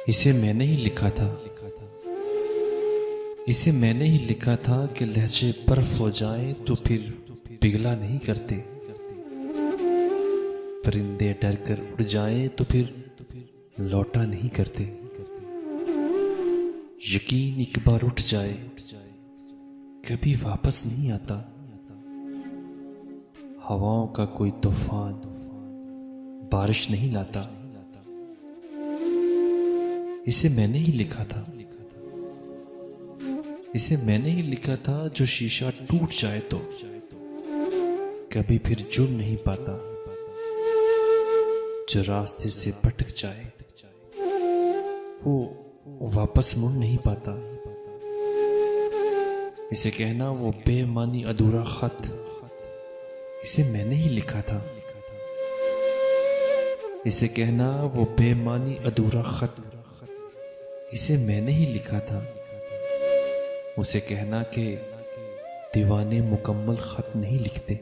इसे मैंने ही लिखा था, इसे मैंने ही लिखा था कि लहजे बर्फ हो जाएं तो फिर पिघला नहीं करते, परिंदे डर कर उड़ जाएं तो फिर लौटा नहीं करते। यकीन एक बार उठ जाए कभी वापस नहीं आता, हवाओं का कोई तूफान बारिश नहीं लाता। इसे मैंने ही लिखा था, इसे मैंने ही लिखा था जो शीशा टूट जाए तो कभी फिर जुड़ नहीं पाता, जो रास्ते से भटक जाए वो वापस मुड़ नहीं पाता। इसे कहना वो बेमानी अधूरा खत, इसे मैंने ही लिखा था। इसे कहना वो बेमानी अधूरा खत, इसे मैंने ही लिखा था। उसे कहना कि दीवाने मुकम्मल खत नहीं लिखते।